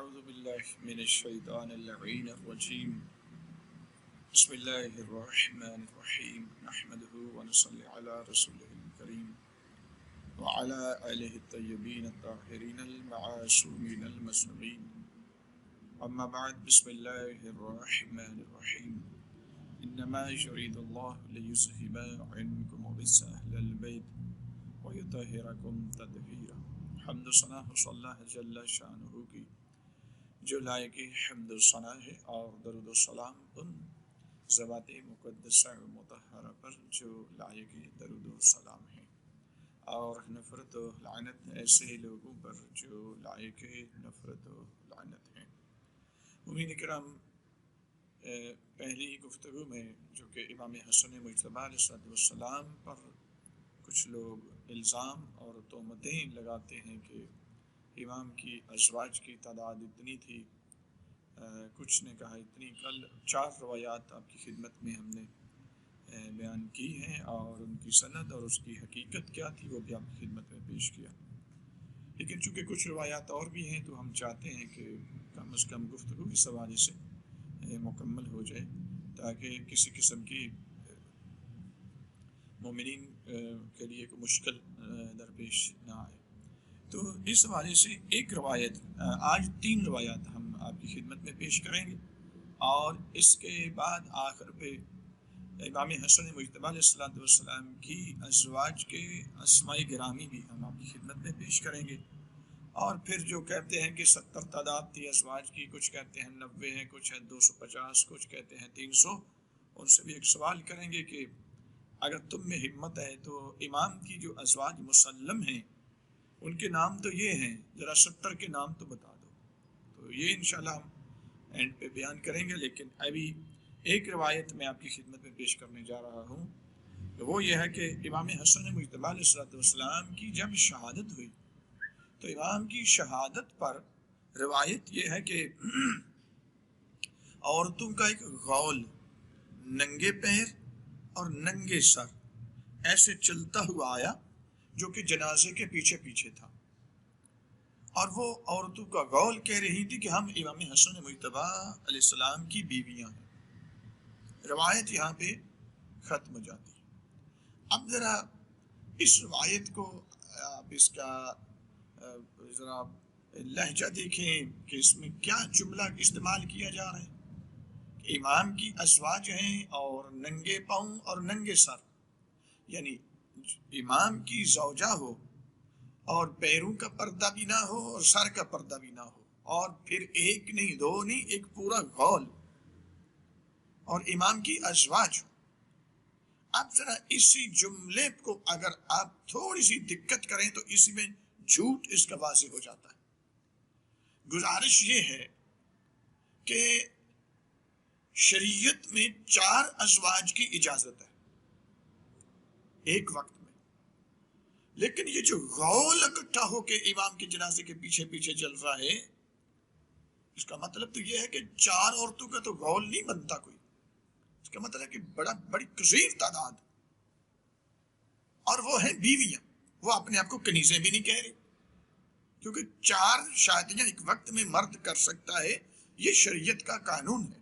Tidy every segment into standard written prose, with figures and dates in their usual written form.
أعوذ بالله من الشيطان اللعين الرجيم بسم الله الرحمن الرحيم نحمده ونصلي على رسوله الكريم وعلى آله الطيبين الطاهرين المعصومين المسلمين أما بعد بسم الله الرحمن الرحيم إنما يريد الله ليذهب عنكم الرجس أهل البيت ويطهركم تطهيرا حمد و ثنا صلی اللہ جل شانہ کی جو لائق حمد و ثنا ہے، اور درود و سلام ان ذوات مقدسہ و مطہرہ پر جو لائق درود و سلام ہیں، اور نفرت و لعنت ایسے لوگوں پر جو لائق نفرت و لعنت ہیں۔ امین کرام، پہلی گفتگو میں جو کہ امام حسن مجتبیٰ علیہ السلام پر کچھ لوگ الزام اور تہمتیں لگاتے ہیں کہ امام کی ازواج کی تعداد اتنی تھی، کچھ نے کہا اتنی۔ کل 4 روایات آپ کی خدمت میں ہم نے بیان کی ہیں، اور ان کی سند اور اس کی حقیقت کیا تھی وہ بھی آپ کی خدمت میں پیش کیا۔ لیکن چونکہ کچھ روایات اور بھی ہیں تو ہم چاہتے ہیں کہ کم از کم گفتگو اس حوالے سے مکمل ہو جائے، تاکہ کسی قسم کی مومنین کے لیے کوئی مشکل درپیش نہ آئے۔ تو اس حوالے سے ایک روایت، آج 3 روایات ہم آپ کی خدمت میں پیش کریں گے، اور اس کے بعد آخر پہ امام حسن مجتبیٰ علیہ السلام کی ازواج کے اسماء گرامی بھی ہم آپ کی خدمت میں پیش کریں گے۔ اور پھر جو کہتے ہیں کہ 70 تعداد تھی ازواج کی، کچھ کہتے ہیں 90 ہیں، کچھ ہے 250، کچھ کہتے ہیں 300، ان سے بھی ایک سوال کریں گے کہ اگر تم میں ہمت ہے تو امام کی جو ازواج مسلم ہیں ان کے نام تو یہ ہیں، ذرا 70 کے نام تو بتا دو۔ تو یہ انشاءاللہ ہم اینڈ پہ بیان کریں گے، لیکن ابھی ایک روایت میں آپ کی خدمت میں پیش کرنے جا رہا ہوں، وہ یہ ہے کہ امام حسن مجتبیٰ علیہ السلام کی جب شہادت ہوئی تو امام کی شہادت پر روایت یہ ہے کہ عورتوں کا ایک غول ننگے پیر اور ننگے سر ایسے چلتا ہوا آیا جو کہ جنازے کے پیچھے پیچھے تھا، اور وہ عورتوں کا غول کہہ رہی تھی کہ ہم امام حسن مجتبیٰ علیہ السلام کی بیویاں ہیں۔ روایت یہاں پہ ختم ہو جاتی ہے۔ اب ذرا اس روایت کو آپ اس کا ذرا لہجہ دیکھیں کہ اس میں کیا جملہ استعمال کیا جا رہا ہے کہ امام کی ازواج ہیں اور ننگے پاؤں اور ننگے سر، یعنی امام کی زوجہ ہو اور پیروں کا پردہ بھی نہ ہو اور سر کا پردہ بھی نہ ہو، اور پھر ایک نہیں دو نہیں، ایک پورا غول، اور امام کی ازواج ہو۔ اب ذرا اسی جملے کو اگر آپ تھوڑی سی دقت کریں تو اسی میں جھوٹ اس کا واضح ہو جاتا ہے۔ گزارش یہ ہے کہ شریعت میں 4 ازواج کی اجازت ہے ایک وقت میں، لیکن یہ جو غول اکٹھا ہو کے امام کے جنازے کے پیچھے پیچھے چل رہا ہے، اس کا مطلب تو یہ ہے کہ 4 عورتوں کا تو غول نہیں بنتا کوئی، اس کا مطلب ہے کہ بڑی کثیر تعداد، اور وہ ہیں بیویاں۔ وہ اپنے آپ کو کنیزیں بھی نہیں کہہ رہی، کیونکہ 4 شادیاں ایک وقت میں مرد کر سکتا ہے، یہ شریعت کا قانون ہے،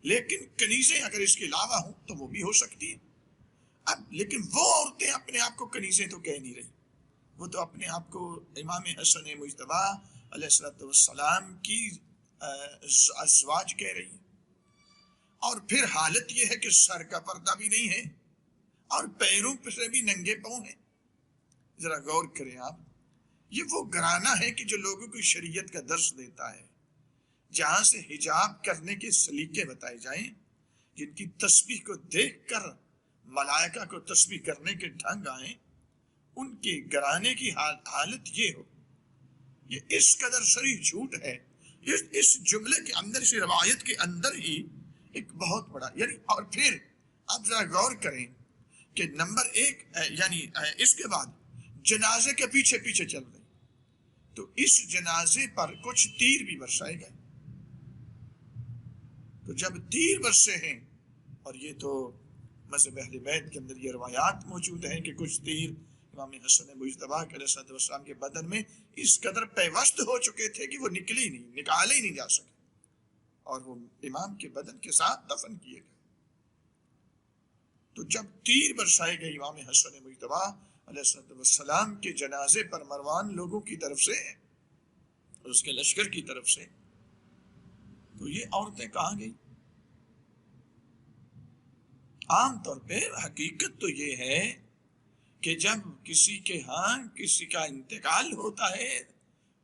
لیکن کنیزیں اگر اس کے علاوہ ہوں تو وہ بھی ہو سکتی ہیں۔ اب لیکن وہ عورتیں اپنے آپ کو کنیزیں تو کہہ نہیں رہی، وہ تو اپنے آپ کو امام حسن مجتبیٰ علیہ السلام کی ازواج کہہ رہی ہیں، اور پھر حالت یہ ہے کہ سر کا پردہ بھی نہیں ہے اور پیروں سے بھی ننگے پاؤں ہیں۔ ذرا غور کریں آپ، یہ وہ گھرانہ ہے کہ جو لوگوں کو شریعت کا درس دیتا ہے، جہاں سے حجاب کرنے کے سلیقے بتائے جائیں، جن کی تسبیح کو دیکھ کر ملائکہ کو تسبیح کرنے کے ڈھنگ آئیں، ان کے گھرانے کی حالت یہ ہو، یہ اس قدر صریح جھوٹ ہے۔ اس جملے کے اندر، اس روایت کے اندر ہی ایک بہت بڑا، یعنی اور پھر آپ ذرا غور کریں کہ نمبر 1 یعنی اس کے بعد جنازے کے پیچھے پیچھے چل رہے، تو اس جنازے پر کچھ تیر بھی برسائے گئے۔ تو جب تیر برسے ہیں، اور یہ تو مذہب اہل بیت کے اندر یہ روایات موجود ہیں کہ کچھ تیر امام حسن مجتبیٰ علیہ السلام کے بدن میں اس قدر پیوست ہو چکے تھے کہ وہ نکالے ہی نہیں جا سکے، اور وہ امام کے بدن کے ساتھ دفن کیے گئے۔ تو جب تیر برسائے گئے امام حسن مجتبیٰ علیہ السلام کے جنازے پر مروان لوگوں کی طرف سے، اس کے لشکر کی طرف سے، تو یہ عورتیں کہاں گئی؟ عام طور پہ حقیقت تو یہ ہے کہ جب کسی کے ہاں کسی کا انتقال ہوتا ہے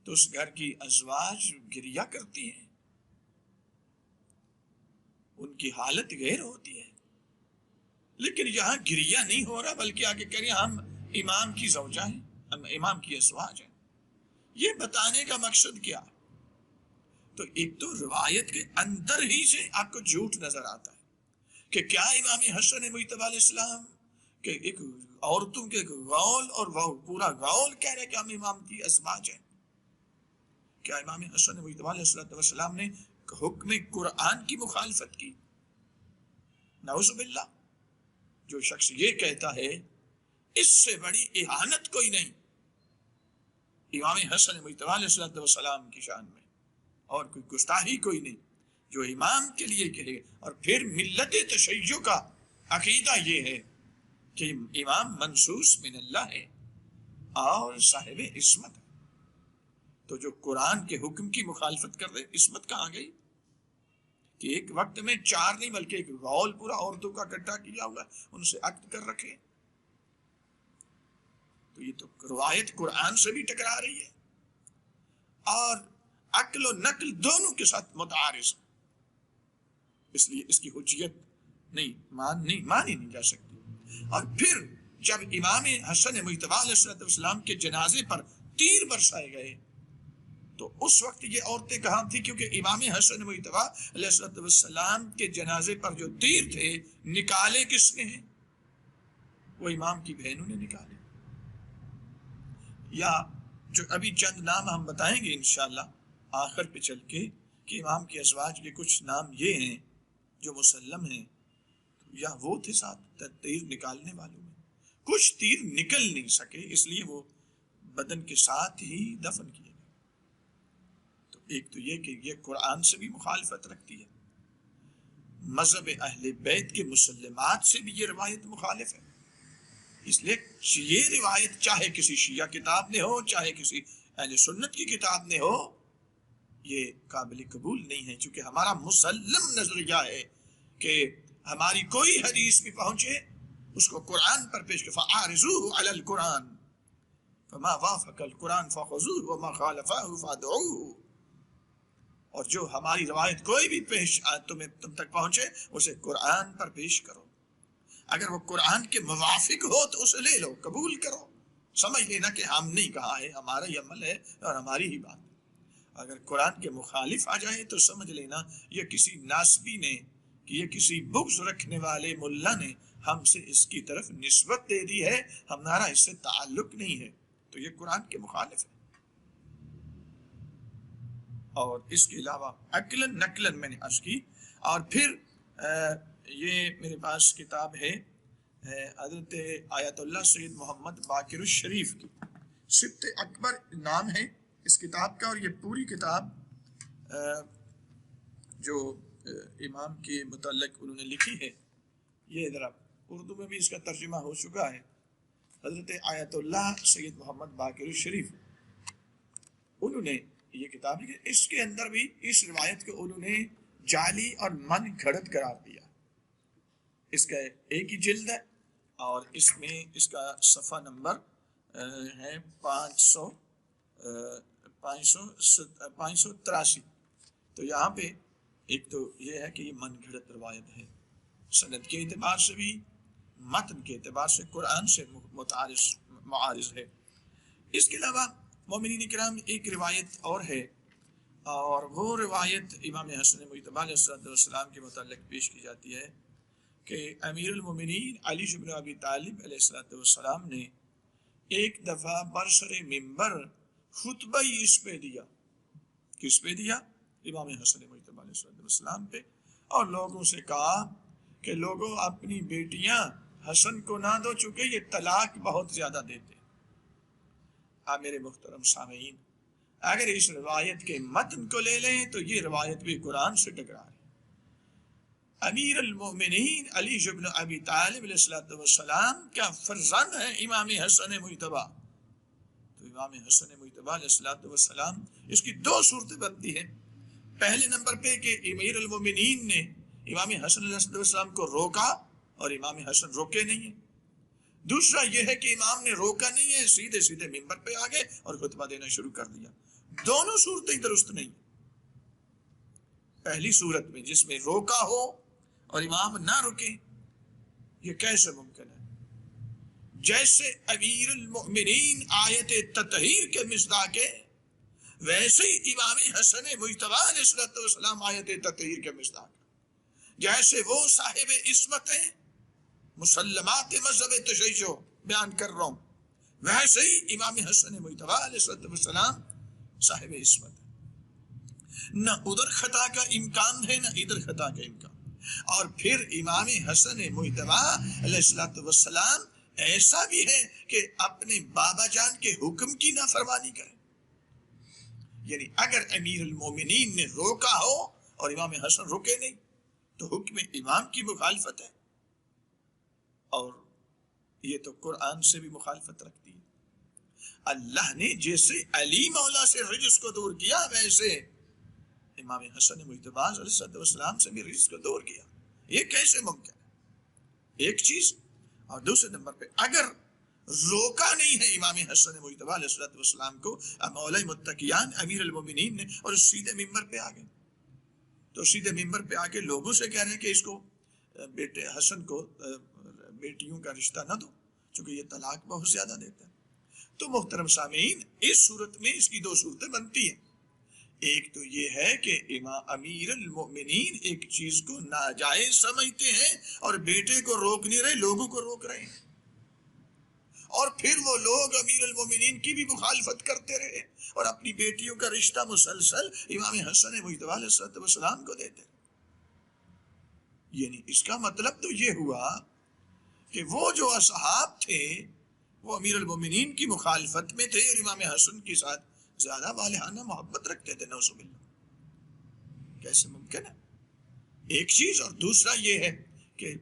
تو اس گھر کی ازواج گریہ کرتی ہیں، ان کی حالت غیر ہوتی ہے، لیکن یہاں گریہ نہیں ہو رہا، بلکہ آگے کہہ رہے ہیں ہم امام کی زوجہ ہیں، ہم امام کی ازواج ہیں۔ یہ بتانے کا مقصد کیا؟ تو ایک تو روایت کے اندر ہی سے آپ کو جھوٹ نظر آتا ہے کہ کیا امام حسن مجتبیٰ علیہ السلام کہ ایک عورتوں کے غول، اور وہ پورا غول کہہ رہے کہ ہم امام کی ازواج ہیں۔ کیا امام حسن مجتبیٰ علیہ السلام نے حکم قرآن کی مخالفت کی؟ نعوذ باللہ۔ جو شخص یہ کہتا ہے اس سے بڑی اہانت کوئی نہیں امام حسن مجتبیٰ علیہ السلام کی شان میں، اور کوئی گستاخی کوئی نہیں جو امام کے لیے کہے۔ اور پھر ملت تشیع کا عقیدہ یہ ہے کہ امام منصوص من اللہ ہے اور صاحب عصمت ہے، تو جو قرآن کے حکم کی مخالفت کر رہے، عصمت کہاں گئی؟ کہ ایک وقت میں 4 نہیں بلکہ ایک غول پورا عورتوں کا اکٹھا کیا ہوا، ان سے عقد کر رکھے، تو یہ تو روایت قرآن سے بھی ٹکرا رہی ہے اور عقل و نقل دونوں کے ساتھ متعارض، اس لیے اس کی حجیت مانی نہیں جا سکتی۔ اور پھر جب امام حسن مجتبیٰ علیہ السلام کے جنازے پر تیر برسائے گئے تو اس وقت یہ عورتیں کہاں تھی؟ کیونکہ امام حسن مجتبیٰ علیہ السلام کے جنازے پر جو تیر تھے نکالے کس نے ہیں؟ وہ امام کی بہنوں نے نکالے۔ یا جو ابھی چند نام ہم بتائیں گے انشاءاللہ آخر پہ چل کے کہ امام کی ازواج کے کچھ نام یہ ہیں جو مسلم ہیں، یا وہ تھے ساتھ تیر نکالنے والوں میں، کچھ تیر نکل نہیں سکے اس لیے وہ بدن کے ساتھ ہی دفن کیے گئے۔ تو ایک تو یہ کہ یہ قرآن سے بھی مخالفت رکھتی ہے، مذہب اہل بیت کے مسلمات سے بھی یہ روایت مخالف ہے، اس لیے یہ روایت چاہے کسی شیعہ کتاب میں ہو چاہے کسی اہل سنت کی کتاب میں ہو، یہ قابل قبول نہیں ہے، چونکہ ہمارا مسلم نظریہ ہے کہ ہماری کوئی حدیث بھی پہنچے اس کو قرآن پر پیش کر فَعَارِضُوهُ عَلَى الْقُرْآنِ فَمَا وَافَقَ الْقُرْآنِ فَخُذُوهُ وَمَا خَالَفَهُ فَادْعُوهُ، اور جو ہماری روایت کوئی بھی تم تک پہنچے اسے قرآن پر پیش کرو، اگر وہ قرآن کے موافق ہو تو اسے لے لو، قبول کرو، سمجھ لینا کہ ہم نہیں کہا ہے، ہمارا ہی عمل ہے اور ہماری ہی بات ہے۔ اگر قرآن کے مخالف آ جائے تو سمجھ لینا یہ کسی ناسبی نے، کہ یہ کسی بغض رکھنے والے ملا نے ہم سے اس کی طرف نسبت دے دی ہے، ہمارا اس سے تعلق نہیں ہے، تو یہ قرآن کے مخالف ہے۔ اور اس کے علاوہ عقلاً نقلاً میں نے عرض کی، اور پھر یہ میرے پاس کتاب ہے حضرت آیت اللہ سید محمد باقر الشریف کی، سبت اکبر نام ہے اس کتاب کا، اور یہ پوری کتاب جو امام کے متعلق انہوں نے لکھی ہے، یہ ذرا اردو میں بھی اس کا ترجمہ ہو چکا ہے، حضرت آیت اللہ سید محمد باقر الشریف انہوں نے یہ کتاب لکھی، اس کے اندر بھی اس روایت کو انہوں نے جعلی اور من گھڑت قرار دیا۔ اس کا ایک ہی جلد ہے اور اس میں اس کا صفحہ نمبر ہے 583۔ تو یہاں پہ ایک تو یہ ہے کہ یہ من گھڑت روایت ہے، سند کے اعتبار سے بھی متن کے اعتبار سے قرآن سے معارض ہے۔ اس کے علاوہ مومنین کرام ایک روایت اور ہے، اور وہ روایت امام حسن مجتبیٰ علیہ السلام کے متعلق پیش کی جاتی ہے کہ امیر المومنین علی بن ابی طالب علیہ السلام نے ایک دفعہ برسر ممبر خطبہ ہی اس پہ دیا، کس پہ دیا؟ امام حسن مجتبیٰ علیہ السلام پہ، اور لوگوں سے کہا کہ لوگوں اپنی بیٹیاں حسن کو نہ دو، چونکہ یہ طلاق بہت زیادہ دیتے ہیں، میرے محترم سامعین، اگر اس روایت کے متن کو لے لیں تو یہ روایت بھی قرآن سے ٹکرا رہی ہے۔ امیر المومنین علی بن ابی طالب علیہ السلام کا فرزند ہے امام حسن مجتبی۔ تو امام حسن مجتبی علیہ السلام، اس کی دو صورتیں بنتی ہیں۔ پہلے نمبر پہ کہ امیر المومنین نے امام حسن علیہ السلام کو روکا اور امام حسن روکے نہیں ہیں۔ دوسرا یہ ہے کہ امام نے روکا نہیں ہے، سیدھے سیدھے ممبر پہ آ گئے اور خطبہ دینا شروع کر دیا۔ دونوں صورتیں درست نہیں۔ پہلی صورت میں جس میں روکا ہو اور امام نہ رکے، یہ کیسے ممکن ہے؟ جیسے امیر المؤمنین آیت تطہیر کے مصداق ہے، ویسے ہی امام حسن مجتبی علیہ السلام آیت تطہیر کے مصداق ہے۔ جیسے وہ صاحب عصمت ہیں، مسلمات مذہب تشیع بیان کر رہا ہوں، ویسے ہی امام حسن مجتبی علیہ السلام صاحب عصمت ہے۔ نہ ادھر خطا کا امکان ہے، نہ ادھر خطا کا امکان۔ اور پھر امام حسن مجتبی علیہ السلام ایسا بھی ہے کہ اپنے بابا جان کے حکم کی نافرمانی کرے۔ یعنی اگر امیر المومنین نے روکا ہو اور امام حسن رکے نہیں تو حکم امام کی مخالفت ہے، اور یہ تو قرآن سے بھی مخالفت رکھتی ہے۔ اللہ نے جیسے علی مولا سے رجس کو دور کیا، ویسے امام حسن مجتبی علیہ السلام سے بھی رجس کو دور کیا۔ یہ کیسے ممکن ہے؟ ایک چیز۔ اور دوسرے نمبر پہ اگر روکا نہیں ہے امام حسن مجتبی علیہ السلام کو مولا متقیان امیر المومنین نے، اور سیدھے ممبر پہ آ گئے، تو سیدھے ممبر پہ آ کے لوگوں سے کہہ رہے ہیں کہ اس کو بیٹے حسن کو بیٹیوں کا رشتہ نہ دو، چونکہ یہ طلاق بہت زیادہ دیتا ہے۔ تو محترم سامعین، اس صورت میں اس کی دو صورتیں بنتی ہیں۔ ایک تو یہ ہے کہ امیر المؤمنین ایک چیز کو ناجائز سمجھتے ہیں اور بیٹے کو روک نہیں رہے، لوگوں کو روک رہے ہیں، اور پھر وہ لوگ امیر المومنین کی بھی مخالفت کرتے رہے اور اپنی بیٹیوں کا رشتہ مسلسل امام حسن مجتبی علیہ السلام کو دیتے۔ یعنی اس کا مطلب تو یہ ہوا کہ وہ جو اصحاب تھے وہ امیر المومنین کی مخالفت میں تھے اور امام حسن کے ساتھ زیادہ والہانہ محبت رکھتے تھے۔ نعوذ باللہ، کیسے ممکن ہے؟ ایک چیز۔ اور دوسرا یہ ہے کہ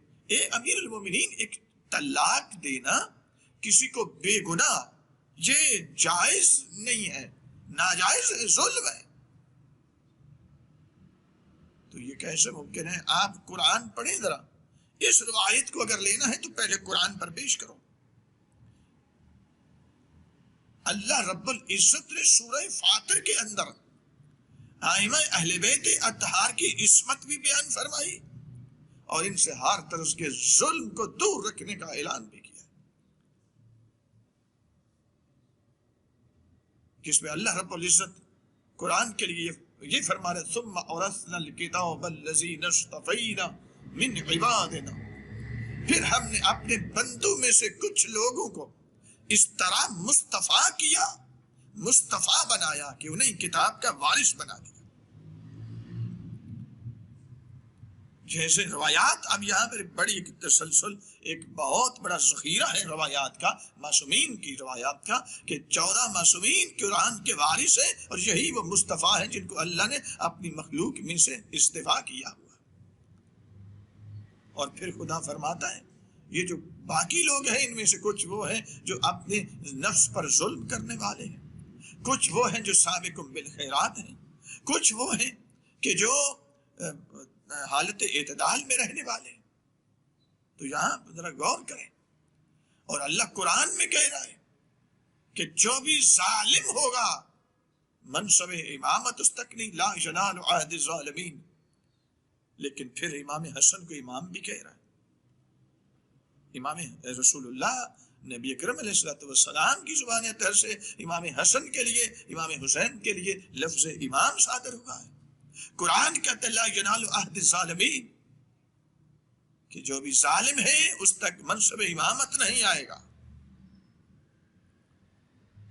امیر المومنین ایک طلاق دینا کسی کو بے گناہ، یہ جائز نہیں ہے، ناجائز ہے، ظلم ہے۔ تو یہ کیسے ممکن ہے؟ آپ قرآن پڑھیں ذرا، اس روایت کو اگر لینا ہے تو پہلے قرآن پر پیش کرو۔ اللہ رب العزت نے سورہ فاطر کے اندر ائمہ اہل بیت اطہار کی عصمت بھی بیان فرمائی اور ان سے ہر طرح کے ظلم کو دور رکھنے کا اعلان بھی کیا، جس میں اللہ رب العزت قرآن کے لیے یہ فرما رہے ثم اورثنا الکتاب الذین اصطفینا من عبادنا، پھر ہم نے اپنے بندوں میں سے کچھ لوگوں کو اس طرح مصطفیٰ کیا، مصطفیٰ بنایا کہ انہیں کتاب کا وارث بنا دیا۔ جیسے روایات، اب یہاں پر بڑی ایک تسلسل، ایک بہت بڑا ذخیرہ ہے روایات کا، معصومین کی روایات کا، کہ 14 معصومین قرآن کے وارث ہیں اور یہی وہ مصطفیٰ ہیں جن کو اللہ نے اپنی مخلوق میں سے اصطفیٰ کیا ہوا۔ اور پھر خدا فرماتا ہے یہ جو باقی لوگ ہیں ان میں سے کچھ وہ ہیں جو اپنے نفس پر ظلم کرنے والے ہیں، کچھ وہ ہیں جو سابقون بالخیرات ہیں، کچھ وہ ہیں کہ جو حالت اعتدال میں رہنے والے ہیں۔ تو یہاں ذرا غور کریں، اور اللہ قرآن میں کہہ رہا ہے کہ جو بھی ظالم ہوگا منصب امامت اس تک نہیں، لا ینال عہد الظالمین۔ لیکن پھر امام حسن کو امام بھی کہہ رہا ہے۔ امام رسول اللہ نبی اکرم علیہ السلام کی زبان اطہر سے امام حسن کے لیے، امام حسین کے لیے لفظ امام صادر ہوا ہے۔ قرآن کہتا ہے لا ینال عہد الظالمین، کہ جو بھی ظالم ہے اس تک منصب امامت نہیں آئے گا۔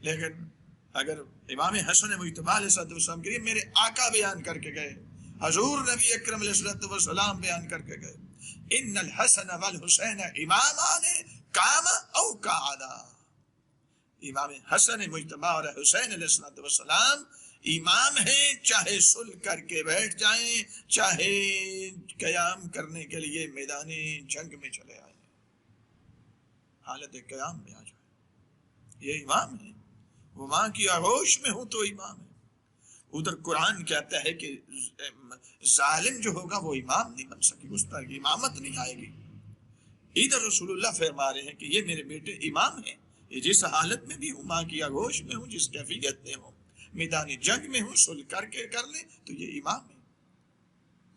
لیکن اگر امام حسن مجتبی علیہ السلام کے لیے میرے آقا بیان کر کے گئے، حضور نبی اکرم علیہ السلام بیان کر کے گئے، ان الحسن والحسین امامان قام او قعدا، امام حسن مجتبی اور حسین علیہ السلام امام ہیں، چاہے صلح کر کے بیٹھ جائیں، چاہے قیام کرنے کے لیے میدان جنگ میں چلے آئیں، حالت قیام میں آ جائیں، یہ امام ہے۔ وہ ماں کی آغوش میں ہوں تو امام ہے۔ ادھر قرآن کہتا ہے کہ ظالم جو ہوگا وہ امام نہیں بن سکے، اس پر امامت نہیں آئے گی۔ ادھر رسول اللہ فرما رہے ہیں کہ یہ میرے بیٹے امام ہیں، یہ جس حالت میں بھی ہوں، ماں کی آغوش میں ہوں، جس کیفیت میں ہوں، میدان جنگ میں ہوں، صلح کر کے کر لیں تو یہ امام ہے۔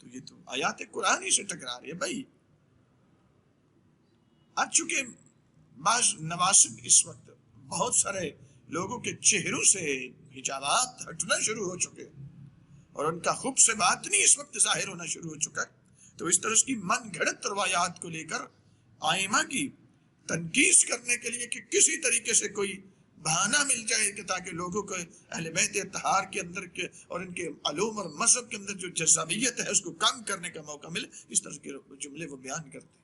تو یہ تو آیات قرآن ہی سے ٹکرا رہی ہے بھائی۔ اب چونکہ بعض نواسب اس وقت بہت سارے لوگوں کے چہروں سے حجابات ہٹنا شروع ہو چکے اور ان کا خوب سے باطنی اس وقت ظاہر ہونا شروع ہو چکا ہے، تو اس طرح کی من گھڑت روایات کو لے کر آئمہ کی تنقید کرنے کے لیے کہ کسی طریقے سے کوئی بہانہ مل جائے کہ تاکہ لوگوں کو اہل بیت اطہار کے اندر کے اور ان کے علوم اور مذہب کے اندر جو جذابیت ہے اس کو کم کرنے کا موقع ملے، اس طرح کے جملے وہ بیان کرتے ہیں۔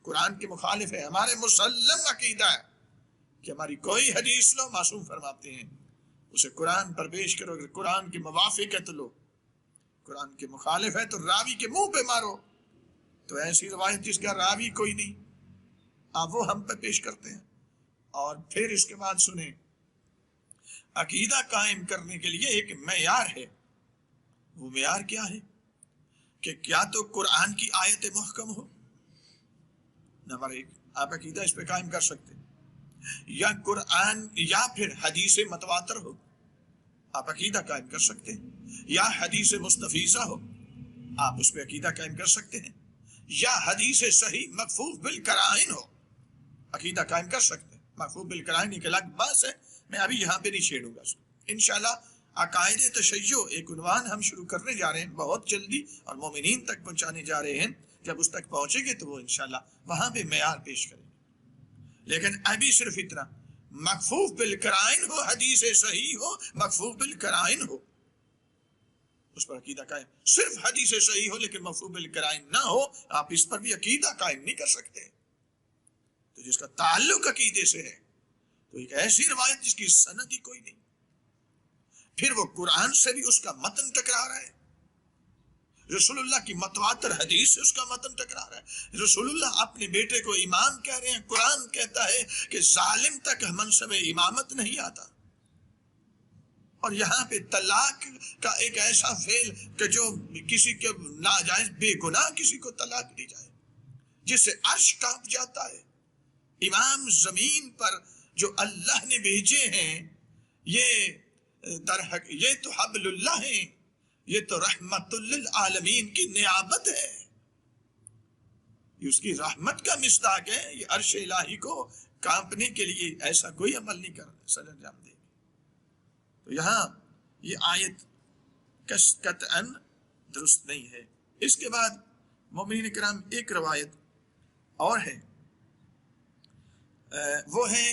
قرآن کے مخالف ہے، ہمارے مسلم عقیدہ ہے کہ ہماری کوئی حدیث لو، معصوم فرماتے ہیں اسے قرآن پر پیش کرو، اگر قرآن کے موافق ہے تو لو، قرآن کے مخالف ہے تو راوی کے منہ پہ مارو۔ تو ایسی روایت جس کا راوی کوئی نہیں، آپ وہ ہم پہ پیش کرتے ہیں۔ اور پھر اس کے بعد سنیں، عقیدہ قائم کرنے کے لیے ایک معیار ہے، وہ معیار کیا ہے کہ کیا تو قرآن کی آیت محکم ہو، نمبر ایک، آپ عقیدہ اس پہ قائم کر سکتے ہیں، یا قرآن یا پھر حدیث متواتر ہو، آپ عقیدہ قائم کر سکتے ہیں، یا حدیث مستفیضہ ہو، آپ اس پہ عقیدہ قائم کر سکتے ہیں، یا حدیث صحیح مکفوف بالقرائن ہو، عقیدہ قائم کر سکتے ہیں۔ مکفوف بالقرائن ایک الگ بات ہے، میں ابھی یہاں پہ نہیں چھیڑوں گا۔ انشاءاللہ عقائد تشیع ایک عنوان ہم شروع کرنے جا رہے ہیں بہت جلدی، اور مومنین تک پہنچانے جا رہے ہیں۔ جب اس تک پہنچے گے تو وہ انشاءاللہ وہاں پہ معیار پیش کریں گے، لیکن ابھی صرف اتنا، مکفوف بالقرائن ہو، حدیث صحیح ہو، مکفوف بالقرائن ہو، اس پر عقیدہ قائم، صرف حدیث صحیح ہو لیکن مکفوف بالقرائن نہ ہو، آپ اس پر بھی عقیدہ قائم نہیں کر سکتے۔ تو جس کا تعلق عقیدے سے ہے تو ایک ایسی روایت جس کی سند ہی کوئی نہیں، پھر وہ قرآن سے بھی اس کا متن ٹکرا رہا ہے، رسول اللہ کی متواتر حدیث سے اس کا متن ٹکرا رہا ہے، رسول اللہ اپنے بیٹے کو امام کہہ رہے ہیں، قرآن کہتا ہے کہ ظالم تک منصب امامت نہیں آتا، اور یہاں پہ طلاق کا ایک ایسا فعل کہ جو کسی کے ناجائز بے گناہ کسی کو طلاق دی جائے جس سے عرش کانپ جاتا ہے۔ امام زمین پر جو اللہ نے بھیجے ہیں، یہ تو حبل اللہ ہیں، یہ تو رحمت للعالمین کی نعمت ہے، یہ اس کی رحمت کا مصداق ہے، یہ عرش الہی کو کانپنے کے لیے ایسا کوئی عمل نہیں کرنا سر انجام دے گی۔ تو یہاں یہ آیت قطعاً درست نہیں ہے۔ اس کے بعد مومنین کرام ایک روایت اور ہے، وہ ہے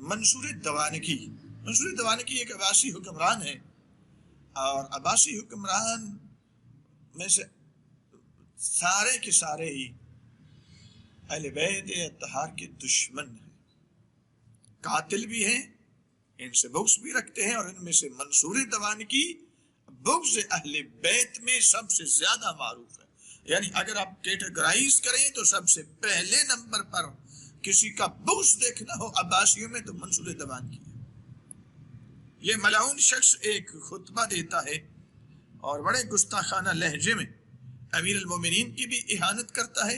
منصور دوانکی۔ منصور دوانکی ایک عباسی حکمران ہے، اور عباسی حکمران میں سے سارے کے سارے ہی اہل بیت اطہار کے دشمن ہیں، قاتل بھی ہیں، ان سے بغض بھی رکھتے ہیں، اور ان میں سے منصور دوانکی بغض اہل بیت میں سب سے زیادہ معروف ہے۔ یعنی اگر آپ کیٹیگرائز کریں تو سب سے پہلے نمبر پر کسی کا بغض دیکھنا ہو عباسیوں میں تو منصور دوانکی ہے۔ یہ ملعون شخص ایک خطبہ دیتا ہے اور بڑے گستاخانہ لہجے میں امیر المومنین کی بھی اہانت کرتا ہے،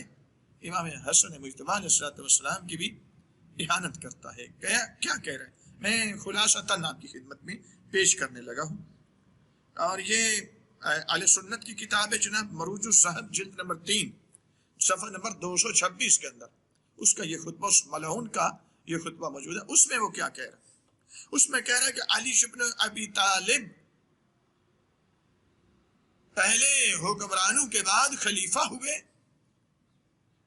امام حسن مجتبی علیہ السلام کی بھی اہانت کرتا ہے۔ کیا کہہ رہا ہے میں خلاصتاً آپ کی خدمت میں پیش کرنے لگا ہوں، اور یہ اہل سنت کی کتاب ہے جناب مروج الذہب جلد نمبر 3 صفحہ نمبر 226 کے اندر اس کا یہ خطبہ، اس ملعون کا یہ خطبہ موجود ہے۔ اس میں وہ کیا کہہ رہا ہے؟ اس میں کہہ رہا ہے کہ علی بن ابی طالب پہلے حکمرانوں کے بعد خلیفہ ہوئے،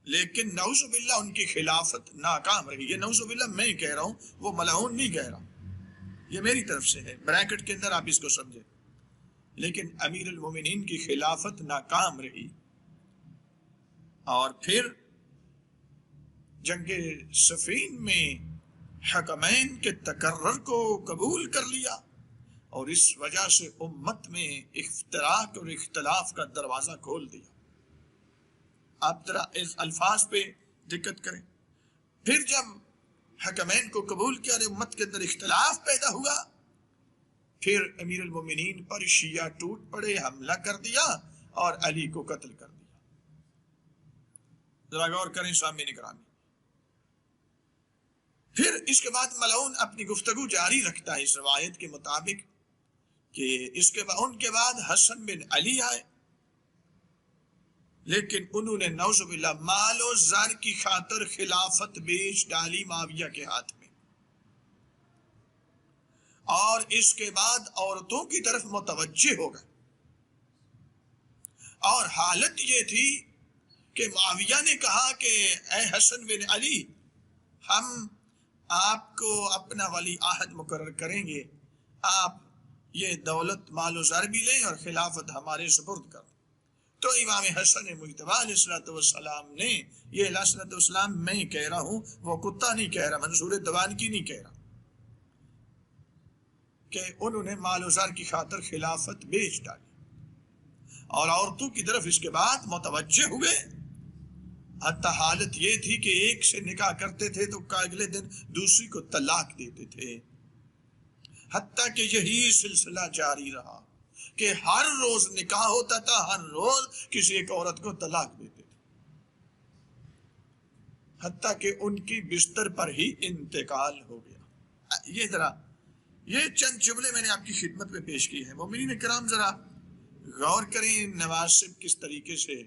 لیکن نعوذ باللہ ان کی خلافت ناکام رہی۔ یہ نعوذ باللہ میں کہہ رہا ہوں، وہ ملعون نہیں کہہ رہا، یہ میری طرف سے ہے، بریکٹ کے اندر آپ اس کو سمجھیں۔ لیکن امیر المومنین کی خلافت ناکام رہی، اور پھر جنگ صفین میں حکمین کے تقرر کو قبول کر لیا اور اس وجہ سے امت میں افتراق اور اختلاف کا دروازہ کھول دیا۔ آپ ذرا اس الفاظ پہ دقت کریں۔ پھر جب حکمین کو قبول کیا اور امت کے اندر اختلاف پیدا ہوا، پھر امیر المومنین پر شیعہ ٹوٹ پڑے، حملہ کر دیا اور علی کو قتل کر دیا۔ ذرا غور کریں سامعین گرامی۔ پھر اس کے بعد ملعون اپنی گفتگو جاری رکھتا ہے اس روایت کے مطابق کہ ان کے بعد حسن بن علی آئے، لیکن انہوں نے نعوذ باللہ مال و زر کی خاطر خلافت بیچ ڈالی معاویہ کے ہاتھ میں، اور اس کے بعد عورتوں کی طرف متوجہ ہو گئے، اور حالت یہ تھی کہ معاویہ نے کہا کہ اے حسن بن علی، ہم آپ کو اپنا ولی عہد مقرر کریں گے، آپ یہ دولت مال و زر بھی لیں اور خلافت ہمارے سپرد کر دیں۔ تو امام حسن مجتبی علیہ السلام نے، یہ علیہ السلام میں کہہ رہا ہوں، وہ کتا نہیں کہہ رہا، منصور دیوان کی نہیں کہہ رہا، کہ انہوں نے مال و زر کی خاطر خلافت بیچ ڈالی اور عورتوں کی طرف اس کے بعد متوجہ ہوئے۔ حتی حالت یہ تھی کہ ایک سے نکاح کرتے تھے تو اگلے دن دوسری کو طلاق دیتے تھے، حتیٰ کہ یہی سلسلہ جاری رہا کہ ہر روز نکاح ہوتا تھا، ہر روز کسی ایک عورت کو طلاق دیتے تھے، حتیٰ کہ ان کی بستر پر ہی انتقال ہو گیا۔ یہ چند جملے میں نے آپ کی خدمت میں پیش کی ہیں۔ مومنین کرام ذرا غور کریں، نواسب کس طریقے سے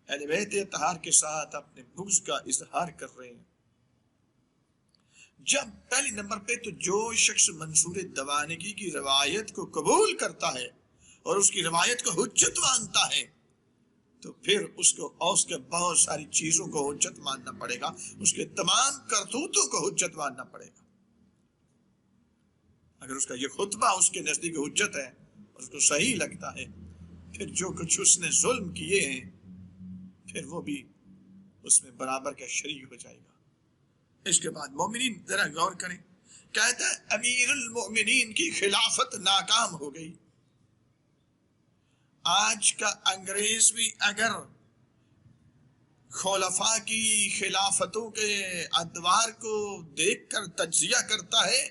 اہل بیت اطہار کے ساتھ اپنے بغض کا اظہار کر رہے ہیں۔ جب پہلی نمبر پہ تو جو شخص منصور دوانگی کی روایت کو قبول کرتا ہے اور اس کی روایت کو حجت مانتا ہے، تو پھر اس کے بہت ساری چیزوں کو حجت ماننا پڑے گا، اس کے تمام کرتوتوں کو حجت ماننا پڑے گا۔ اگر اس کا یہ خطبہ اس کے نزدیک حجت ہے، اس کو صحیح لگتا ہے، پھر جو کچھ اس نے ظلم کیے ہیں پھر وہ بھی اس میں برابر کا شریک ہو جائے گا۔ اس کے بعد مومنین ذرا غور کریں، کہتا ہے امیر المؤمنین کی خلافت ناکام ہو گئی۔ آج کا انگریز بھی اگر خلفاء کی خلافتوں کے ادوار کو دیکھ کر تجزیہ کرتا ہے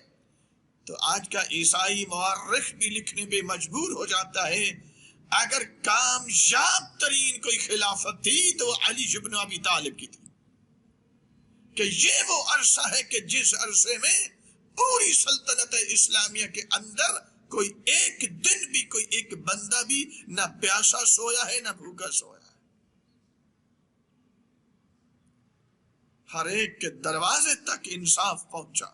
تو آج کا عیسائی مورخ بھی لکھنے پہ مجبور ہو جاتا ہے، اگر کامیاب ترین کوئی خلافت تھی تو علی بن ابی طالب کی تھی، کہ یہ وہ عرصہ ہے کہ جس عرصے میں پوری سلطنت اسلامیہ کے اندر کوئی ایک دن بھی کوئی ایک بندہ بھی نہ پیاسا سویا ہے نہ بھوکا سویا ہے، ہر ایک کے دروازے تک انصاف پہنچا۔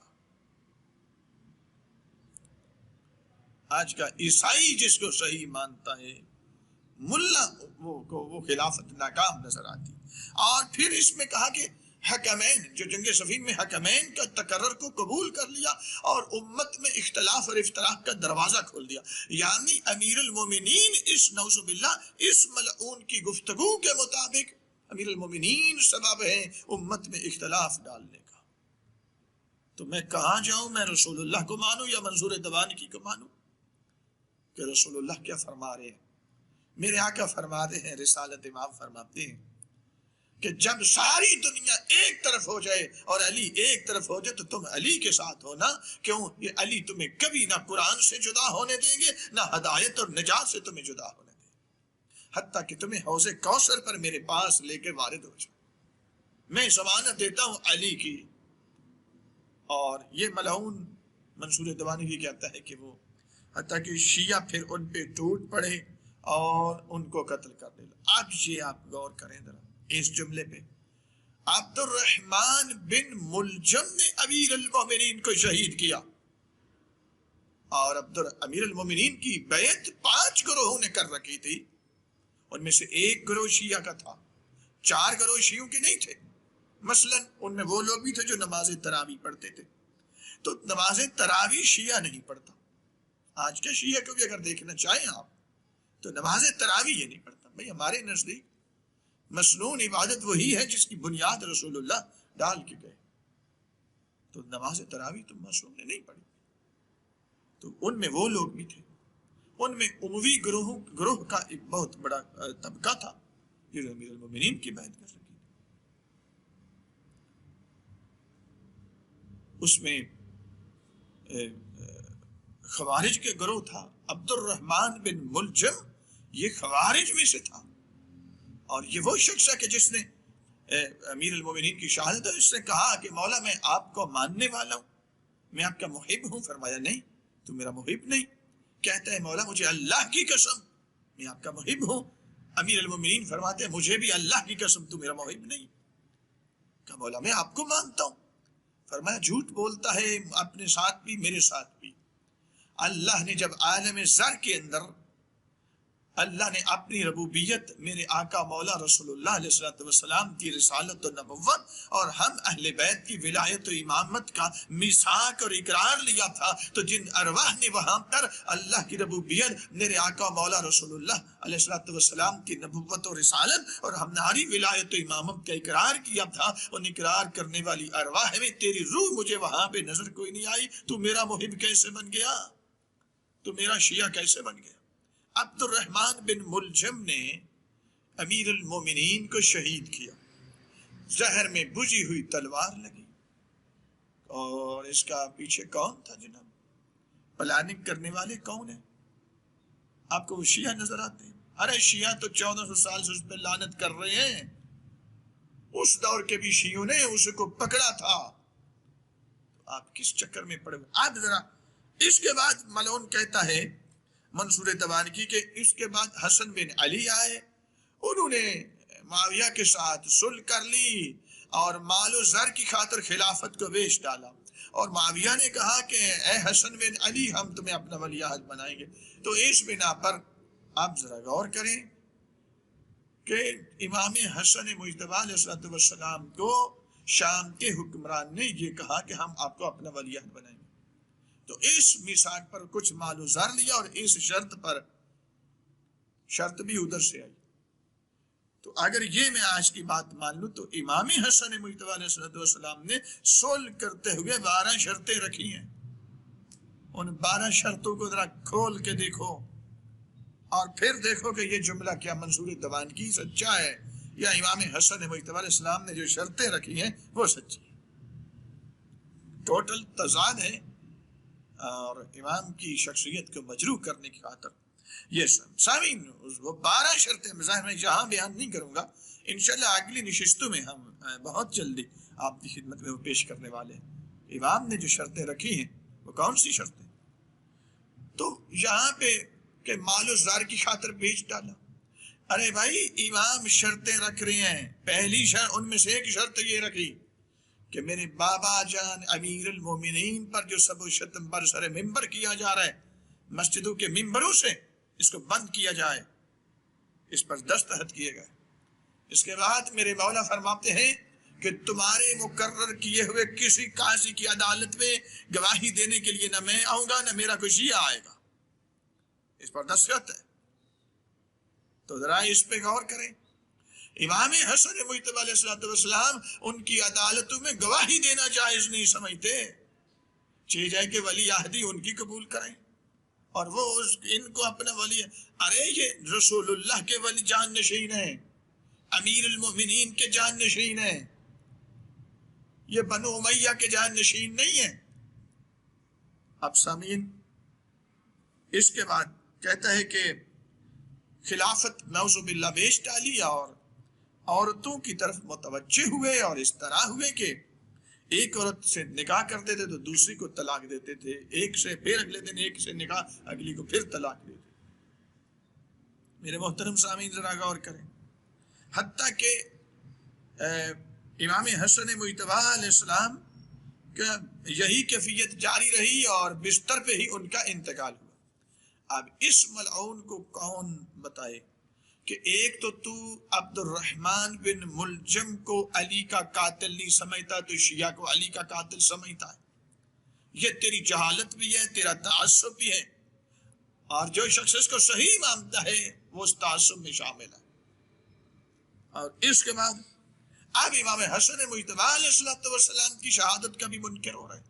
آج کا عیسائی جس کو صحیح مانتا ہے، ملا وہ خلافت ناکام نظر آتی۔ اور پھر اس میں کہا کہ حکمین، جو جنگ صفین میں حکمین کا تقرر کو قبول کر لیا اور امت میں اختلاف اور افتراق کا دروازہ کھول دیا، یعنی امیر المومنین اس نعوذ باللہ اس ملعون کی گفتگو کے مطابق امیر المومنین سبب ہے امت میں اختلاف ڈالنے کا۔ تو میں کہاں جاؤں؟ میں رسول اللہ کو مانوں یا منصور دوانگی کو مانوں؟ کہ رسول اللہ کیا فرما رہے ہیں؟ میرے آقا فرماتے ہیں، رسالت امام فرماتے ہیں کہ جب ساری دنیا ایک طرف ہو جائے اور علی ایک طرف ہو جائے تو تم علی کے ساتھ ہونا، کیوں؟ یہ علی تمہیں کبھی نہ قرآن سے جدا ہونے دیں گے، نہ ہدایت اور نجات سے تمہیں جدا ہونے دیں گے، حتیٰ کہ تمہیں حوض کوثر پر میرے پاس لے کے وارد ہو جائے۔ میں ضمانت دیتا ہوں علی کی۔ اور یہ ملعون منصور دوانگی کہتا ہے کہ وہ حتیٰ کہ شیعہ پھر ان پہ ٹوٹ پڑے اور ان کو قتل کر دے۔ اب یہ آپ غور کریں ذرا اس جملے پہ، عبد الرحمن بن ملجم نے امیر المومنین کو شہید کیا، اور امیر المومنین کی بیعت 5 گروہوں نے کر رکھی تھی، ان میں سے ایک گروہ شیعہ کا تھا، 4 گروہ شیعوں کے نہیں تھے۔ مثلا ان میں وہ لوگ بھی تھے جو نماز تراویح پڑھتے تھے، تو نماز تراویح شیعہ نہیں پڑھتا۔ آج کے شیعہ کو بھی اگر دیکھنا چاہیں آپ تو نماز تراویح یہ نہیں پڑھتا۔ بھئی ہمارے نزدیک مسنون عبادت وہی ہے جس کی بنیاد رسول اللہ ڈال کے گئے۔ تو نماز تراویح تو معصوم نے نہیں پڑھی. تو ان میں وہ لوگ بھی تھے، ان میں اموی گروہ کا ایک بہت بڑا طبقہ تھا جو امیر المومنین کی بیعت کر رکھی. اس میں خوارج کے گروہ تھا. عبد الرحمن بن ملجم یہ خوارج میں سے تھا، اور یہ وہ شخص ہے کہ جس نے امیر المومنین کی شہادت ہے. اس نے کہا کہ مولا میں آپ کو ماننے والا ہوں، میں آپ کا محب ہوں. فرمایا نہیں، تو میرا محب نہیں. کہتا ہے مولا مجھے اللہ کی قسم میں آپ کا محب ہوں. امیر المومنین فرماتے ہیں مجھے بھی اللہ کی قسم تو میرا محب نہیں. کہا مولا میں آپ کو مانتا ہوں. فرمایا جھوٹ بولتا ہے، اپنے ساتھ بھی میرے ساتھ بھی. اللہ نے جب عالم زر کے اندر اللہ نے اپنی ربوبیت میرے آقا مولا رسول اللہ علیہ السلام کی رسالت و نبوت اور ہم اہل بیت کی ولایت و امامت کا میثاق اور اقرار لیا تھا، تو جن ارواح نے وہاں پر اللہ کی ربوبیت میرے آقا مولا رسول اللہ علیہ السلام کی نبوت و رسالت اور ہماری ولایت و امامت کا اقرار کیا تھا، ان اقرار کرنے والی ارواح میں تیری روح مجھے وہاں پہ نظر کوئی نہیں آئی. تو میرا محب کیسے بن گیا؟ تو میرا شیعہ کیسے بن گیا؟ عبد الرحمن بن ملجم نے امیر المومنین کو شہید کیا. زہر میں بجھی ہوئی تلوار لگی. اور اس کا پیچھے کون تھا جناب؟ پلاننگ کرنے والے کون ہیں؟ آپ کو وہ شیعہ نظر آتے ہیں؟ ارے شیعہ تو 1400 سال سے اس پہ لعنت کر رہے ہیں. اس دور کے بھی شیعوں نے اس کو پکڑا تھا. آپ کس چکر میں پڑے ہوئے؟ آپ ذرا اس کے بعد ملعون کہتا ہے منصور تبانکی کہ اس کے بعد حسن بن علی آئے، انہوں نے معاویہ کے ساتھ صلح کر لی اور مال و زر کی خاطر خلافت کو بیچ ڈالا، اور معاویہ نے کہا کہ اے حسن بن علی ہم تمہیں اپنا ولی عہد بنائیں گے. تو اس بنا پر آپ ذرا غور کریں کہ امام حسن مجتبی علیہ السلام کو شام کے حکمران نے یہ کہا کہ ہم آپ کو اپنا ولی عہد بنائیں گے. تو اس میثاق پر کچھ مال و زر لیا اور اس شرط پر، شرط بھی ادھر سے آئی. تو اگر یہ میں آج کی بات مان لوں تو امام حسن مجتبی علیہ السلام نے صلح کرتے ہوئے 12 شرطیں رکھی ہیں. ان 12 شرطوں کو ذرا کھول کے دیکھو اور پھر دیکھو کہ یہ جملہ کیا منصور تبانکی سچا ہے یا امام حسن مجتبی علیہ السلام نے جو شرطیں رکھی ہیں وہ سچی ہیں. ٹوٹل تضاد ہے، اور امام کی شخصیت کو مجروح کرنے کی خاطر یہ سب سامعین وہ 12 شرطیں ظاہر میں یہاں بیان نہیں کروں گا. انشاءاللہ اگلی نشستوں میں ہم بہت جلدی آپ کی خدمت میں وہ پیش کرنے والے ہیں. امام نے جو شرطیں رکھی ہیں وہ کون سی شرطیں؟ تو یہاں پہ کہ مال و زار کی خاطر بیچ ڈالا. ارے بھائی امام شرطیں رکھ رہے ہیں، پہلی شرط ان میں سے ایک شرط یہ رکھی کہ میرے بابا جان امیر المومنین پر جو سب و شتم برسر ممبر کیا جا رہا ہے، مسجدوں کے ممبروں سے اس کو بند کیا جائے، اس پر دستخط کیے گئے. اس کے بعد میرے مولا فرماتے ہیں کہ تمہارے مقرر کیے ہوئے کسی قاضی کی عدالت میں گواہی دینے کے لیے نہ میں آؤں گا نہ میرا کوئی شیعہ آئے گا. اس پر دستخط ہے. تو ذرا اس پہ غور کریں. امام حسن مجتبی علیہ السلام ان کی عدالتوں میں گواہی دینا جائز نہیں سمجھتے. چاہیے جائے کہ ولی عہدی ان کی قبول کریں اور وہ ان کو اپنا ولی. ارے یہ رسول اللہ کے ولی جان نشین ہیں، امیر المومنین کے جان نشین ہیں، یہ بنو امیہ کے جان نشین نہیں ہیں. اب سامعین اس کے بعد کہتا ہے کہ خلافت نعوذ باللہ بیچ ڈالی اور عورتوں کی طرف متوجہ ہوئے، اور اس طرح ہوئے کہ ایک عورت سے نکاح کرتے تھے تو دوسری کو طلاق دیتے تھے، ایک سے پھر اگلے دن ایک سے نکاح اگلی کو پھر طلاق دیتے. میرے محترم سامعین ذرا غور کریں، حتیٰ کہ امام حسن مجتبی علیہ السلام کا یہی کیفیت جاری رہی اور بستر پہ ہی ان کا انتقال ہوا. اب اس ملعون کو کون بتائے کہ ایک تو عبد الرحمن بن ملجم کو علی کا قاتل نہیں سمجھتا، تو شیعہ کو علی کا قاتل سمجھتا ہے. یہ تیری جہالت بھی ہے، تیرا تعصب بھی ہے، اور جو شخص اس کو صحیح مانتا ہے وہ اس تعصب میں شامل ہے. اور اس کے بعد اب امام حسن مجتبی علیہ الصلوۃ والسلام کی شہادت کا بھی منکر ہو رہا ہے،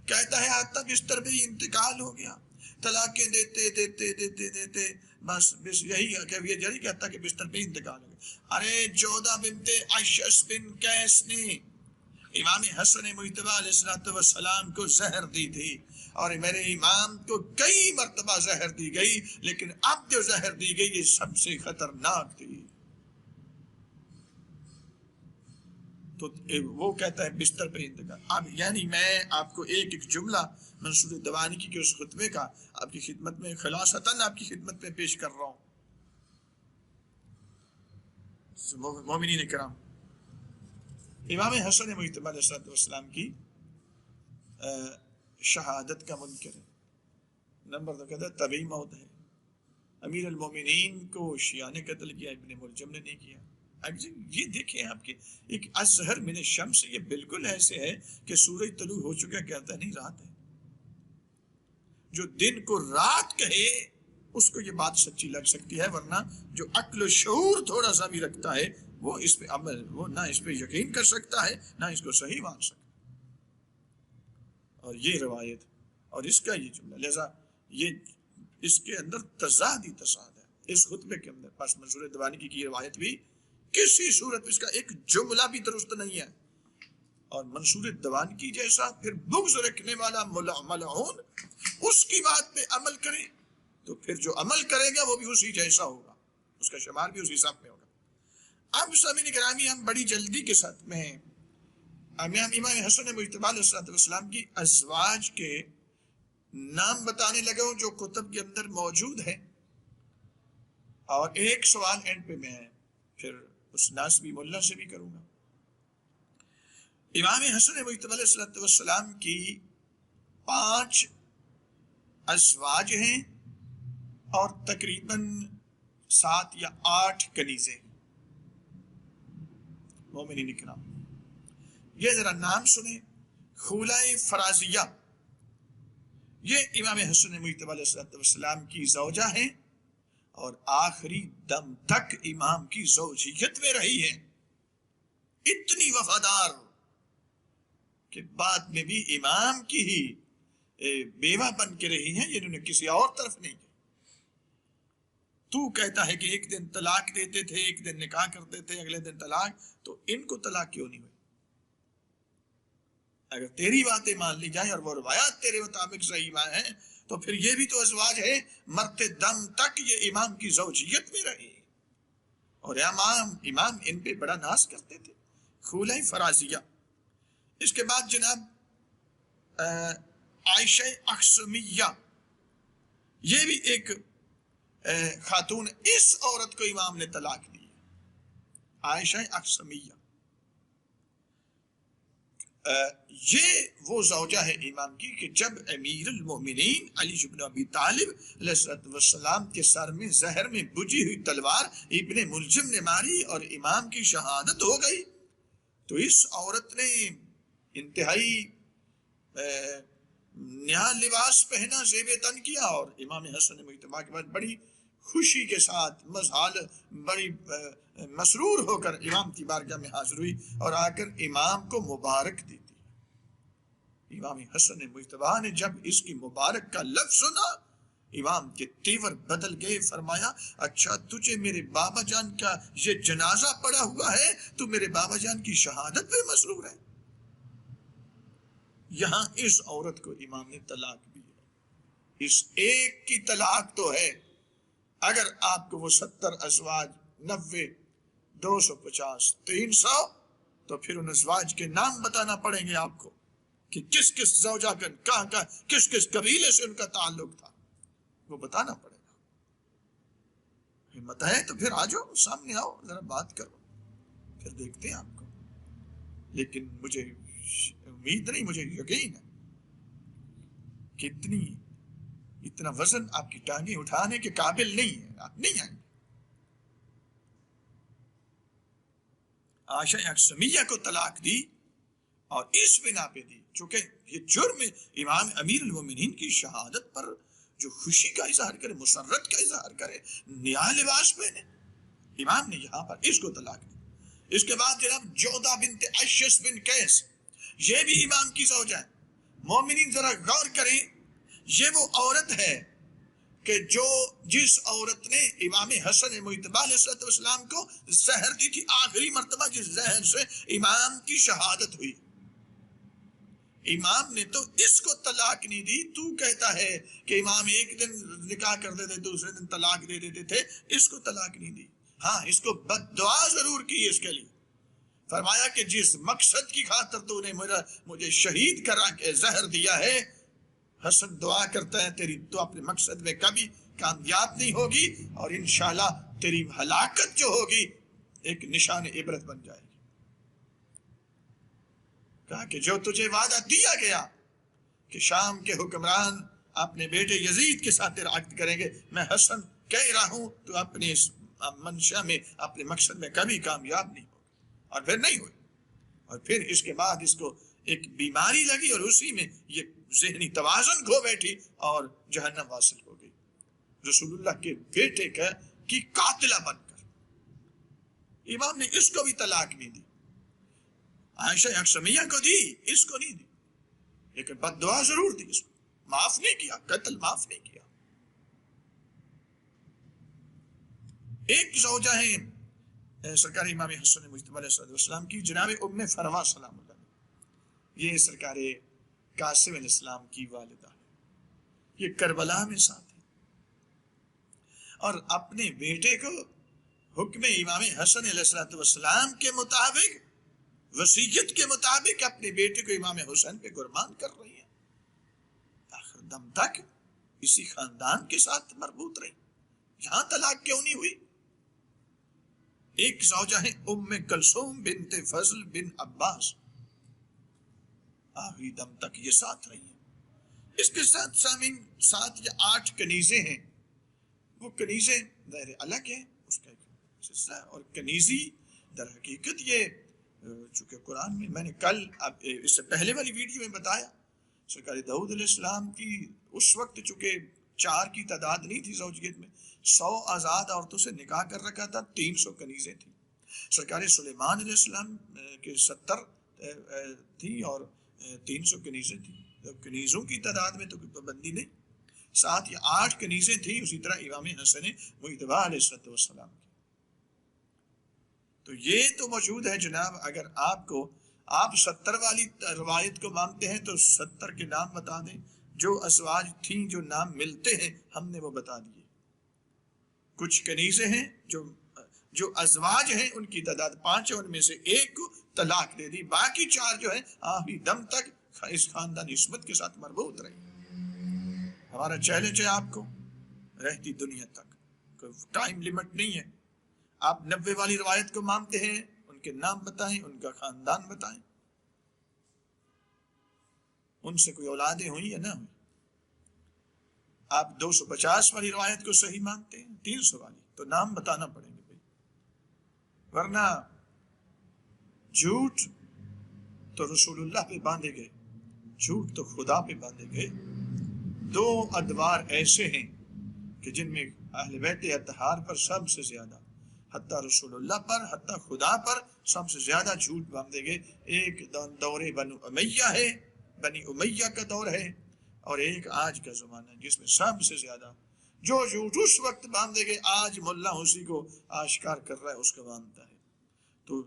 کہتا ہے حتیٰ بستر پہ ہی انتقال ہو گیا، طلاقیں دیتے دیتے دیتے دیتے بس یہی کہ یہ جاری کہ حتیٰ کہ بستر پہ انتقال ہو گیا۔ ارے جودہ بنت اشعث بن قیس نے امام حسن مجتبی علیہ السلام کو زہر دی تھی، اور میرے امام کو کئی مرتبہ زہر دی گئی، لیکن اب جو زہر دی گئی یہ سب سے خطرناک تھی۔ تو وہ کہتا ہے بستر پہ انتقال۔ اب یعنی میں آپ کو ایک ایک جملہ منصور دوانکی کے اس خطبے کا آپ کی خدمت میں خلاصتاً آپ کی خدمت میں پیش کر رہا ہوں۔ مومنین کرام، امام حسن مجتبی علیہ السلام کی شہادت کا منکر ہے۔ نمبر 2 کہتا ہے طبعی موت ہے۔ امیر المومنین کو شیعہ نے قتل کیا، ابن ملجم نے نہیں کیا۔ اب یہ دیکھیں آپ کے ایک ازہر من الشمس، یہ بالکل ایسے ہے کہ سورج طلوع ہو چکا کہتا نہیں رات ہے۔ جو دن کو رات کہے اس کو یہ بات سچی لگ سکتی ہے، ورنہ جو عقل و شعور تھوڑا سا بھی رکھتا ہے وہ اس پہ عمل، وہ نہ اس پہ یقین کر سکتا ہے نہ اس کو صحیح مان سکتا۔ اور یہ روایت اور اس کا یہ جملہ، لہذا یہ اس کے اندر تضاد ہی تضاد ہے اس خطبے کے اندر۔ پس منصور دوانکی کی روایت بھی کسی صورت اس کا ایک جملہ بھی درست نہیں ہے، اور منصور دوانکی جیسا پھر بغض رکھنے والا ملعون اس کی بات پہ عمل کرے تو پھر جو عمل کرے گا وہ بھی اسی جیسا ہوگا، اس کا شمار بھی اسی حساب میں ہوگا۔ اب سامعین گرامی، ہم بڑی جلدی کے ساتھ میں امام حسن مجتبی علیہ السلام کی ازواج کے نام بتانے لگا ہوں جو کتب کے اندر موجود ہے، اور ایک سوال اینڈ پہ میں پھر اس ناسبی ملا سے بھی کروں گا۔ امام حسن مجتبی علیہ السلام کی 5 ازواج ہیں اور تقریباً 7 یا 8 کنیزیں۔ مومنین کرام، یہ ذرا نام سنیں۔ خولہ فرازیہ یہ امام حسن مجتبی علیہ السلام کی زوجہ ہیں، اور آخری دم تک امام کی زوجیت میں رہی ہے، اتنی وفادار کہ بعد میں بھی امام کی ہی بیوہ بن کے رہی ہیں، انہوں نے کسی اور طرف نہیں کی۔ تو کہتا ہے کہ ایک دن طلاق دیتے تھے، ایک دن نکاح کرتے تھے، اگلے دن طلاق، تو ان کو طلاق کیوں نہیں ہوئی؟ اگر تیری باتیں مان لی جائیں اور وہ روایات تیرے مطابق صحیح ہیں تو پھر یہ بھی تو ازواج ہے، مرتے دم تک یہ امام کی زوجیت میں رہی، اور امام ان پہ بڑا ناز کرتے تھے۔ خولہ فرازیہ، اس کے بعد جناب عائشہ اخسمیہ، یہ بھی ایک خاتون، اس عورت کو امام نے طلاق دی، عائشہ اخسمیہ۔ یہ وہ زوجہ ہے امام کی کہ جب امیر المومنین علی بن ابی طالب علیہ السلام کے سر میں زہر میں بجھی ہوئی تلوار ابن ملجم نے ماری اور امام کی شہادت ہو گئی، تو اس عورت نے انتہائی نیا لباس پہنا، زیب تن کیا، اور امام حسن مجتبی کے بعد بڑی خوشی کے ساتھ مزحال، بڑی مسرور ہو کر امام کی بارگاہ میں حاضر ہوئی اور آ کر امام کو مبارک دیتی۔ امام حسن مجتبی نے جب اس کی مبارک کا لفظ سنا، امام کے تیور بدل گئے، فرمایا اچھا تجھے میرے بابا جان کا یہ جنازہ پڑا ہوا ہے، تو میرے بابا جان کی شہادت پہ مسرور ہے۔ یہاں اس عورت کو امام نے طلاق دی ہے، اس ایک کی طلاق تو ہے، اگر آپ کو وہ 70 ازواج، 90، 250، 300، تو پھر ان ازواج کے نام بتانا پڑیں گے آپ کو کہ کس کس زوجہ کا کہاں کس کس قبیلے سے ان کا تعلق تھا، وہ بتانا پڑے گا۔ ہمت ہے تو پھر آ جاؤ، سامنے آؤ، ذرا بات کرو، پھر دیکھتے ہیں آپ کو۔ لیکن مجھے امید نہیں، مجھے یقین ہے کہ اتنا وزن آپ کی ٹانگیں اٹھانے کے قابل نہیں ہے، آپ نہیں آئیں گے۔ عائشہ اخسمیہ کو طلاق دی، اور اس بنا پہ دی چونکہ یہ جرم امام امیر المومنین کی شہادت پر جو خوشی کا اظہار کرے، مسرت کا اظہار کرے، نیا لباس پہنے، امام نے یہاں پر اس کو طلاق دی۔ اس کے بعد جناب جودہ بنت اشس بن قیس، یہ بھی امام کی زوجہ ہے۔ مومنین ذرا غور کریں، یہ وہ عورت ہے کہ جس عورت نے امام حسن مجتبی علیہ السلام کو زہر دی تھی، آخری مرتبہ جس زہر سے امام کی شہادت ہوئی۔ امام نے تو اس کو طلاق نہیں دی، تو کہتا ہے کہ امام ایک دن نکاح کر دیتے دوسرے دن طلاق دے دیتے تھے، اس کو طلاق نہیں دی۔ ہاں، اس کو بد دعا ضرور کی اس کے لیے، فرمایا کہ جس مقصد کی خاطر تو نے مجھے شہید کرا کے زہر دیا ہے، حسن دعا کرتا ہے تیری تو اپنے مقصد میں کبھی کامیاب نہیں ہوگی، اور انشاءاللہ تیری ہلاکت جو ہوگی ایک نشان عبرت بن جائے گی۔ کہا کہ جو تجھے وعدہ دیا گیا کہ شام کے حکمران اپنے بیٹے یزید کے ساتھ تیرا عقد کریں گے، میں حسن کہہ رہا ہوں تو اپنی اس منشا میں اپنے مقصد میں کبھی کامیاب نہیں ہوگی، اور پھر نہیں ہوئی۔ اور پھر اس کے بعد اس کو ایک بیماری لگی اور اسی میں یہ ذہنی توازن کھو بیٹھی اور جہنم واصل ہو گئی، رسول اللہ کے بیٹے کی قاتلہ بن کر۔ امام نے اس کو بھی طلاق نہیں دی، عائشہ اکسمیہ کو دی، اس کو نہیں دی، لیکن بد دعا ضرور دی، اس کو معاف نہیں کیا، قتل معاف نہیں کیا۔ ایک زوجہ ہیں سرکار امام حسن مجتبی علیہ السلام کی، جناب ام فروا سلام اللہ علیہ، یہ سرکار قاسم علیہ السلام کی والدہ ہے، یہ کربلا میں ساتھ ہے، اور اپنے بیٹے کو حکم امام حسن علیہ السلام کے مطابق، وصیت کے مطابق اپنے بیٹے کو امام حسین پہ قربان کر رہی ہے، آخر دم تک اسی خاندان کے ساتھ مربوط رہی، یہاں طلاق کیوں نہیں ہوئی۔ ایک زوجہ ہے ام کلثوم بنت فضل بن عباس، آخری دم تک یہ ساتھ رہی ہیں۔ اس کے ساتھ سامعین 7 یا 8 کنیزیں ہیں، وہ کنیزیں ظاہر الگ ہیں، اس کا ایک حصہ ہے، اور کنیزی در حقیقت یہ چونکہ قرآن میں نے کل اس سے پہلے والی ویڈیو میں بتایا، سرکار داؤد علیہ السلام کی اس وقت چونکہ 4 کی تعداد نہیں تھی زوجیت میں، 100 آزاد عورتوں سے نکاح کر رکھا تھا، 300 کنیزیں تھیں۔ سرکار سلیمان علیہ السلام کے 70 تھی اور 300 کنیزیں تھیں، کنیزوں کی تعداد میں تو کوئی پابندی نہیں، 7 یا 8 کنیزیں تھیں، اسی طرح امام حسن مجتبی علیہ السلام کی۔ تو یہ تو موجود ہے جناب، اگر آپ 70 والی روایت کو مانتے ہیں تو 70 کے نام بتا دیں، جو ازواج تھیں جو نام ملتے ہیں ہم نے وہ بتا دیے۔ کچھ کنیزیں ہیں جو ازواج ہیں ان کی تعداد 5 ہے، ان میں سے ایک کو طلاق دے دی، باقی 4 جو ہیں آخری دم تک اس خاندان عصمت کے ساتھ مربوط رہی۔ ہمارا چیلنج ہے آپ کو، رہتی دنیا تک، کوئی ٹائم لیمٹ نہیں ہے، آپ 90 والی روایت کو مانتے ہیں، ان کے نام بتائیں، ان کا خاندان بتائیں، ان سے کوئی اولادیں ہوئی یا نہ ہوئی۔ آپ 250 والی روایت کو صحیح مانتے ہیں، 300 والی تو نام بتانا پڑیں گے بھائی، ورنہ جھوٹ تو رسول اللہ پہ باندھے گئے، جھوٹ تو خدا پہ باندھے گئے۔ 2 ادوار ایسے ہیں کہ جن میں اہل بیت اطہار پر سب سے زیادہ، حتیٰ رسول اللہ پر، حتیٰ خدا پر سب سے زیادہ جھوٹ باندھے گئے۔ ایک دور بنو امیہ ہے، بنی امیہ کا دور ہے، اور ایک آج کا زمانہ ہے جس میں سب سے زیادہ جو جھوٹ اس وقت باندھے گئے آج ملا اسی کو آشکار کر رہا ہے، اس کو باندھتا ہے۔ تو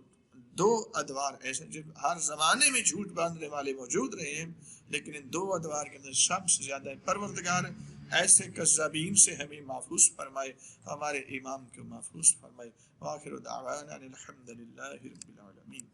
2 ادوار ایسے جب ہر زمانے میں جھوٹ باندھنے والے موجود رہے ہیں، لیکن ان 2 ادوار کے اندر سب سے زیادہ پروردگار ایسے کذابین سے ہمیں محفوظ فرمائے، ہمارے امام کو محفوظ فرمائے۔ وآخر دعوانا الحمدللہ رب العالمین۔